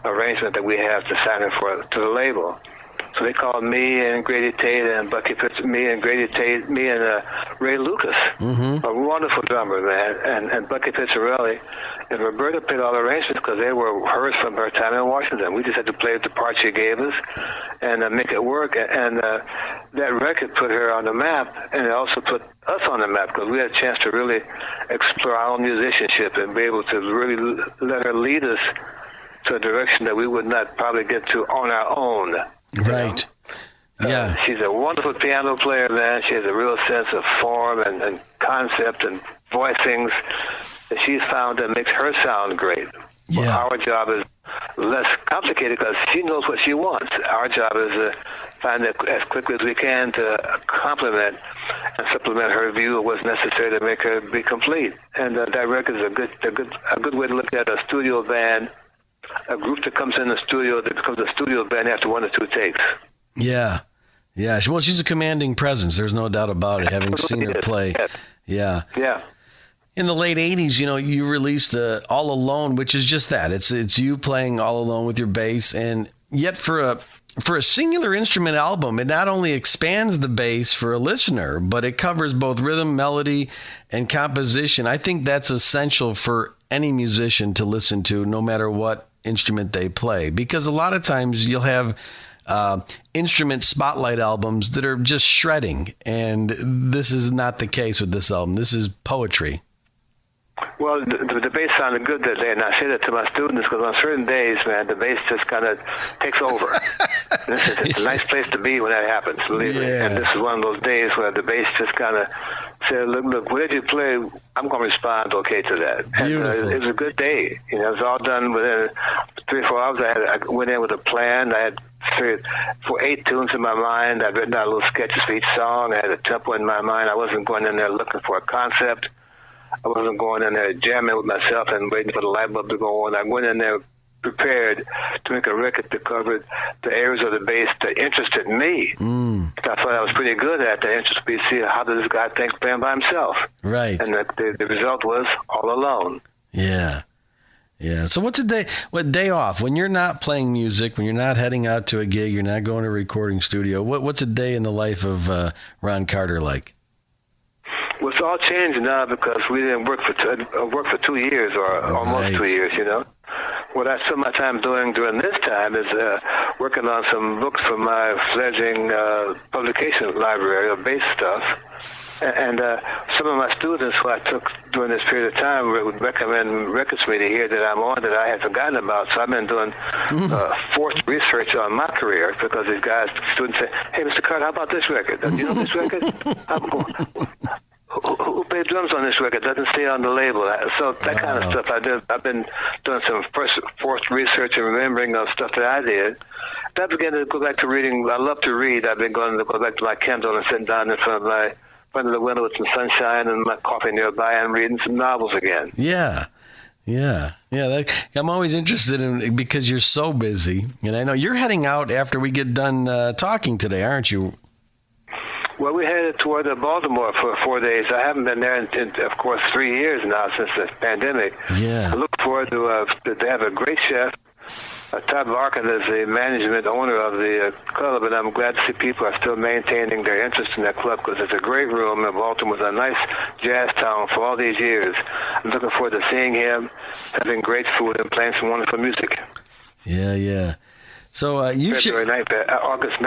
arrangement that we have to sign her to the label. So they called me and Grady Tate and me and Ray Lucas, a wonderful drummer, man, and Bucky Pizzarelli. And Roberta played all the arrangements because they were hers from her time in Washington. We just had to play the part she gave us and make it work. And that record put her on the map, and it also put us on the map because we had a chance to really explore our own musicianship and be able to really let her lead us to a direction that we would not probably get to on our own. Right. Yeah. She's a wonderful piano player, man. She has a real sense of form and concept and voicings that she's found that makes her sound great. Yeah. Well, our job is less complicated because she knows what she wants. Our job is to find it as quickly as we can to complement and supplement her view of what's necessary to make her be complete. And that record is a good way to look at a studio band. A group that comes in the studio that becomes a studio band after one or two takes. Yeah. Yeah. Well, she's a commanding presence. There's no doubt about it, having seen her play. Yes. Yeah. In the late 80s, you released All Alone, which is just that. It's you playing all alone with your bass. And yet for a singular instrument album, it not only expands the bass for a listener, but it covers both rhythm, melody, and composition. I think that's essential for any musician to listen to, no matter what instrument they play, because a lot of times you'll have instrument spotlight albums that are just shredding, and this is not the case with this album. This is poetry. Well, the bass sounded good that day, and I say that to my students because on certain days, man, the bass just kind of takes over. It's a nice place to be when that happens, believe me. And this is one of those days where the bass just kind of said, look, what did you play? I'm going to respond okay to that. Beautiful. And, it was a good day. It was all done within 3 or 4 hours. I went in with a plan. I had 8 tunes in my mind. I'd written out little sketches for each song. I had a tempo in my mind. I wasn't going in there looking for a concept. I wasn't going in there jamming with myself and waiting for the light bulb to go on. I went in there prepared to make a record that covered the areas of the bass that interested me. I thought I was pretty good at that. Interested me to see how does this guy think playing by himself. Right. And the result was All Alone. Yeah. Yeah. So what day off, when you're not playing music, when you're not heading out to a gig, you're not going to a recording studio, what's a day in the life of Ron Carter like? Well, it's all changed now because we didn't work for 2 years or almost 2 years, What I spent my time doing during this time is working on some books for my fledgling publication library of bass stuff. And some of my students who I took during this period of time would recommend records to me to hear that I'm on that I had forgotten about. So I've been doing forced research on my career because these students say, hey, Mr. Carter, how about this record? Do you know this record? Who played drums on this record? Doesn't stay on the label. So that kind of stuff I did. I've been doing some forced research and remembering of stuff that I did. I began to go back to reading. I love to read. I've been going to go back to my Kindle and sit down in front of the window with some sunshine and my coffee nearby and reading some novels again. Yeah. I'm always interested in, because you're so busy, and I know you're heading out after we get done talking today, aren't you? Well, we headed toward Baltimore for 4 days. I haven't been there in of course, 3 years now since the pandemic. Yeah. I look forward to they have a great chef. Todd Larkin is the management owner of the club, and I'm glad to see people are still maintaining their interest in that club because it's a great room, and Baltimore was a nice jazz town for all these years. I'm looking forward to seeing him, having great food, and playing some wonderful music. Yeah. So you February 9th, August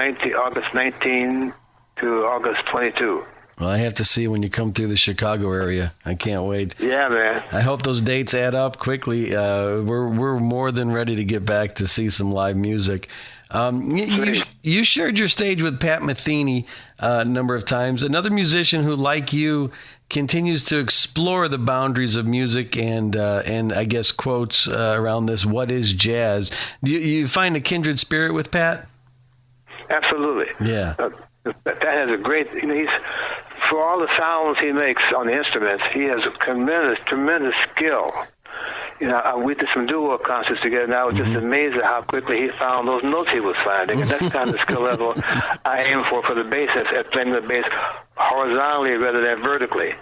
19 to August 22. Well, I have to see when you come through the Chicago area. I can't wait. Yeah, man. I hope those dates add up quickly. We're more than ready to get back to see some live music. You shared your stage with Pat Metheny a number of times. Another musician who, like you, continues to explore the boundaries of music and I guess quotes around this. What is jazz? Do you find a kindred spirit with Pat? Absolutely. Yeah. Pat has a great. He's for all the sounds he makes on the instruments. He has a tremendous skill. We did some duo concerts together, and I was just amazed at how quickly he found those notes he was finding. And that's kind of the skill level I aim for the bass, at playing the bass horizontally rather than vertically.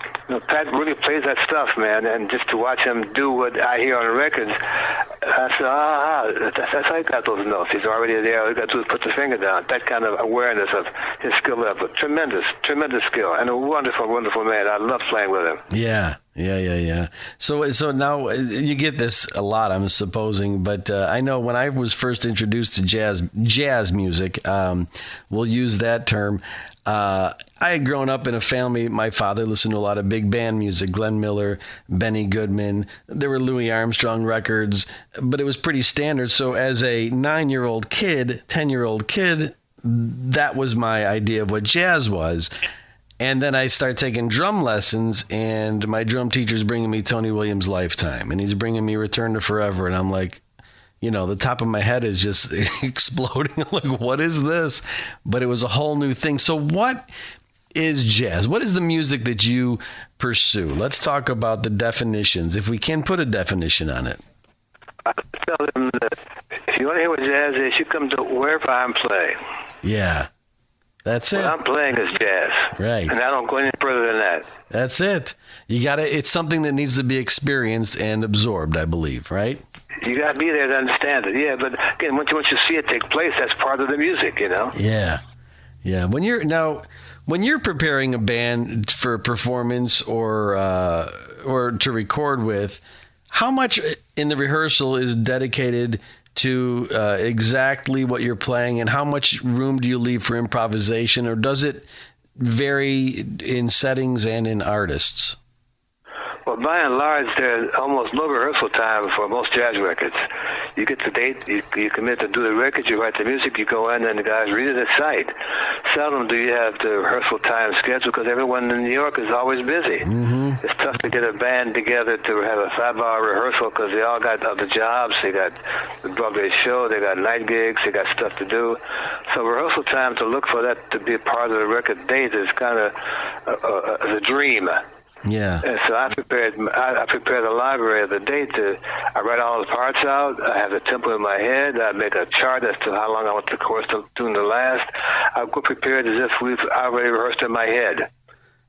Pat really plays that stuff, man, and just to watch him do what I hear on the records, I said, that's how he got those notes. He's already there. All he got to do is put the finger down. That kind of awareness of his skill level. Tremendous skill. And a wonderful man. I love playing with him. Yeah. So now you get this a lot, I'm supposing, but I know when I was first introduced to jazz music, we'll use that term. I had grown up in a family. My father listened to a lot of big band music, Glenn Miller, Benny Goodman. There were Louis Armstrong records, but it was pretty standard. So as a 10-year-old kid, that was my idea of what jazz was. And then I started taking drum lessons, and my drum teacher's bringing me Tony Williams' Lifetime, and he's bringing me Return to Forever. And I'm like, the top of my head is just exploding. I'm like, what is this? But it was a whole new thing. So what is jazz? What is the music that you pursue? Let's talk about the definitions, if we can put a definition on it. I tell them that if you want to hear what jazz is, you come to wherever I'm playing. Yeah. That's it. What I'm playing is jazz. Right. And I don't go any further than that. That's it. It's something that needs to be experienced and absorbed, I believe, right? You got to be there to understand it. Yeah, but again, once you see it take place, that's part of the music, Yeah. When you're preparing a band for a performance or to record with, how much in the rehearsal is dedicated to exactly what you're playing, and how much room do you leave for improvisation, or does it vary in settings and in artists? Well, by and large, there's almost no rehearsal time for most jazz records. You get the date, you commit to do the record, you write the music, you go in, and the guys read it at sight. Seldom do you have the rehearsal time scheduled because everyone in New York is always busy. Mm-hmm. It's tough to get a band together to have a 5-hour rehearsal because they all got other jobs. They got the Broadway show, they got night gigs, they got stuff to do. So rehearsal time to look for that to be a part of the record date is kind of a dream. Yeah. And so I prepared the library of the date. I write all the parts out. I have the tempo in my head. I make a chart as to how long I want the chorus to tune to last. I go prepared as if we've already rehearsed in my head.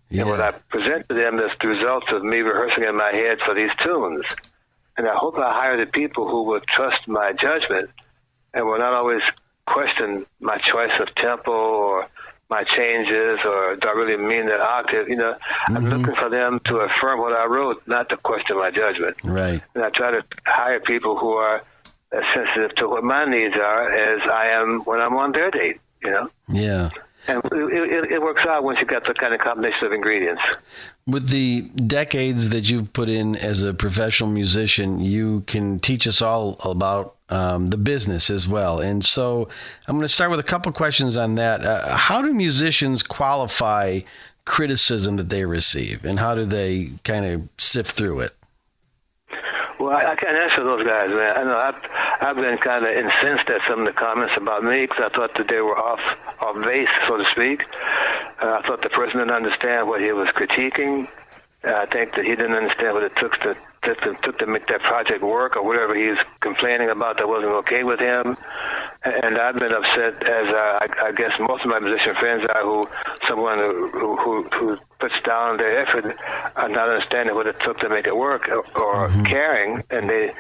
Yeah. And what I present to them is the results of me rehearsing in my head for these tunes. And I hope I hire the people who will trust my judgment and will not always question my choice of tempo or my changes, or do I really mean that octave? I'm looking for them to affirm what I wrote, not to question my judgment. Right. And I try to hire people who are as sensitive to what my needs are as I am when I'm on their date, Yeah. And it works out once you got the kind of combination of ingredients. With the decades that you've put in as a professional musician, you can teach us all about the business as well. And so I'm going to start with a couple questions on that. How do musicians qualify criticism that they receive, and how do they kind of sift through it? Well, I can't answer those guys, man. I know I've been kind of incensed at some of the comments about me because I thought that they were off base, so to speak. I thought the person didn't understand what he was critiquing. I think that he didn't understand what it took to make that project work, or whatever he was complaining about that wasn't okay with him. And I've been upset, as I guess most of my musician friends are, someone who puts down their effort on not understanding what it took to make it work, or caring, and they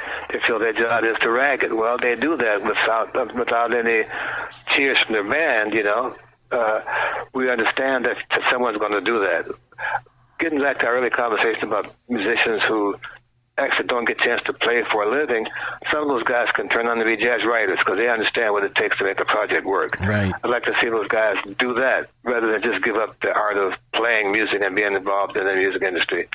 feel their job is to rag it. Well, they do that without any cheers from their band, We understand that someone's going to do that. Getting back to our early conversation about musicians who X that don't get a chance to play for a living, some of those guys can turn on to be jazz writers because they understand what it takes to make a project work. Right. I'd like to see those guys do that rather than just give up the art of playing music and being involved in the music industry.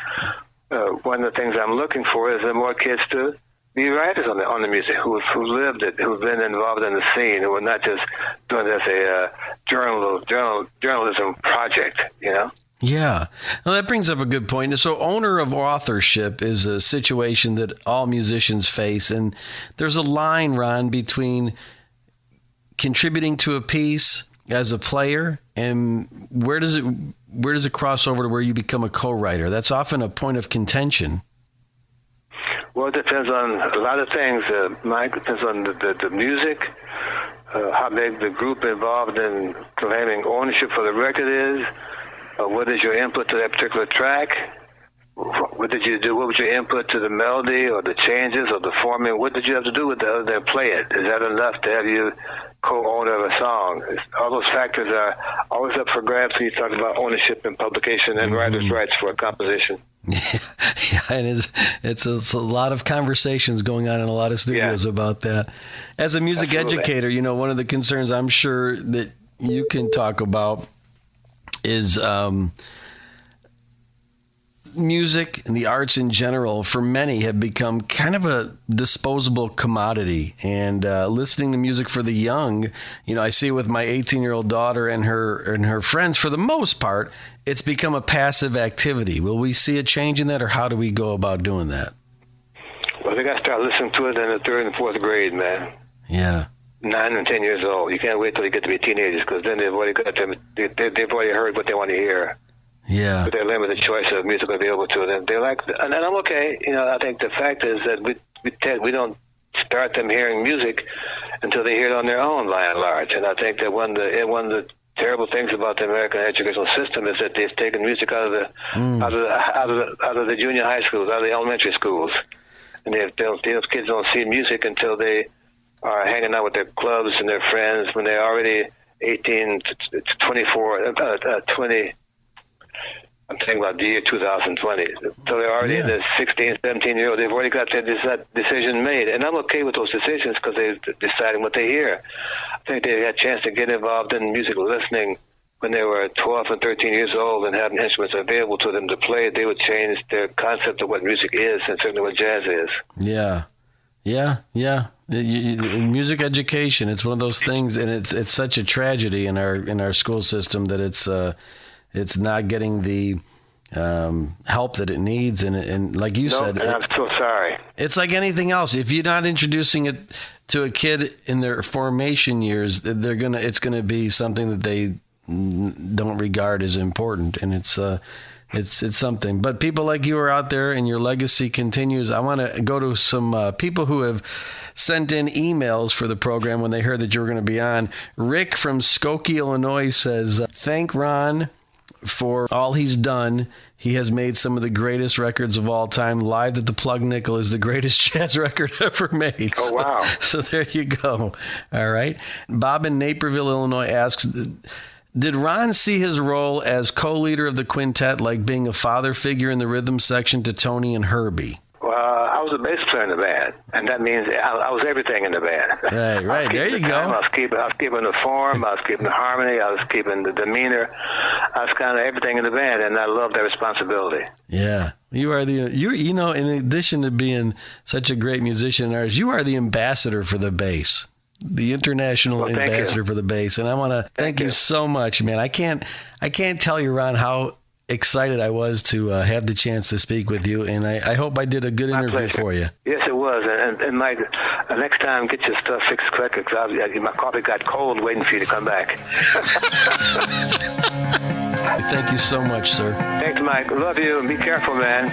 One of the things I'm looking for is more kids to be writers on the music, who lived it, who've been involved in the scene, who are not just doing this a journalism project, you know? Yeah. Well, that brings up a good point. So owner of authorship is a situation that all musicians face. And there's a line, Ron, between contributing to a piece as a player and where does it cross over to where you become a co-writer? That's often a point of contention. Well, it depends on a lot of things, Mike. It depends on the music, how big the group involved in claiming ownership for the record is. What is your input to that particular track? What did you do? What was your input to the melody or the changes or the forming? What did you have to do with the other than play it? Is that enough to have you co-owner of a song? All those factors are always up for grabs when you talk about ownership and publication and writer's rights for a composition. Yeah, and it's a lot of conversations going on in a lot of studios about that. As a music educator, you know, one of the concerns I'm sure that you can talk about is music and the arts in general, for many, have become kind of a disposable commodity. And listening to music for the young, you know, I see with my 18-year-old daughter and her friends, for the most part, it's become a passive activity. Will we see a change in that, or how do we go about doing that? Well, they got to start listening to it in the 3rd and 4th grade, man. Yeah. 9 and 10 years old. You can't wait till they get to be teenagers, because then they've already heard what they want to hear. Yeah. With their limited choice of music available to them, they like, and I'm okay. You know, I think the fact is that we don't start them hearing music until they hear it on their own, by and large. And I think that one of the terrible things about the American educational system is that they've taken music out of the junior high schools, out of the elementary schools, and those kids don't see music until they are hanging out with their clubs and their friends when they're already 18 to 24, 20. I'm thinking about the year 2020. So they're already in the 16, 17-year-old. They've already got that decision made. And I'm okay with those decisions because they're deciding what they hear. I think they had a chance to get involved in music listening when they were 12 and 13 years old and having instruments available to them to play. They would change their concept of what music is and certainly what jazz is. Yeah. In music education, it's one of those things, and it's such a tragedy in our school system that it's not getting the help that it needs, and like you said, I'm so sorry. It's like anything else. If you're not introducing it to a kid in their formation years, it's gonna be something that they don't regard as important, and it's something. But people like you are out there, and your legacy continues. I want to go to some people who have sent in emails for the program when they heard that you were going to be on. Rick from Skokie, Illinois says, "Thank Ron for all he's done. He has made some of the greatest records of all time. Live at the Plug Nickel is the greatest jazz record ever made." Oh, wow. So there you go. All right. Bob in Naperville, Illinois asks, did Ron see his role as co-leader of the quintet like being a father figure in the rhythm section to Tony and Herbie? Well, I was a bass player in the band, and that means I was everything in the band. Right. There you go. I was keeping the form, I was keeping the harmony, I was keeping the demeanor. I was kind of everything in the band, and I loved that responsibility. Yeah. You are you know, in addition to being such a great musician and artist, you are the ambassador for the bass. The international ambassador for the bass. And I want to thank you so much, man. I can't tell you, Ron, how excited I was to have the chance to speak with you. And I hope I did a good interview for you. Yes, it was. And Mike, next time, get your stuff fixed quicker because my coffee got cold waiting for you to come back. Thank you so much, sir. Thanks, Mike. Love you, and be careful, man.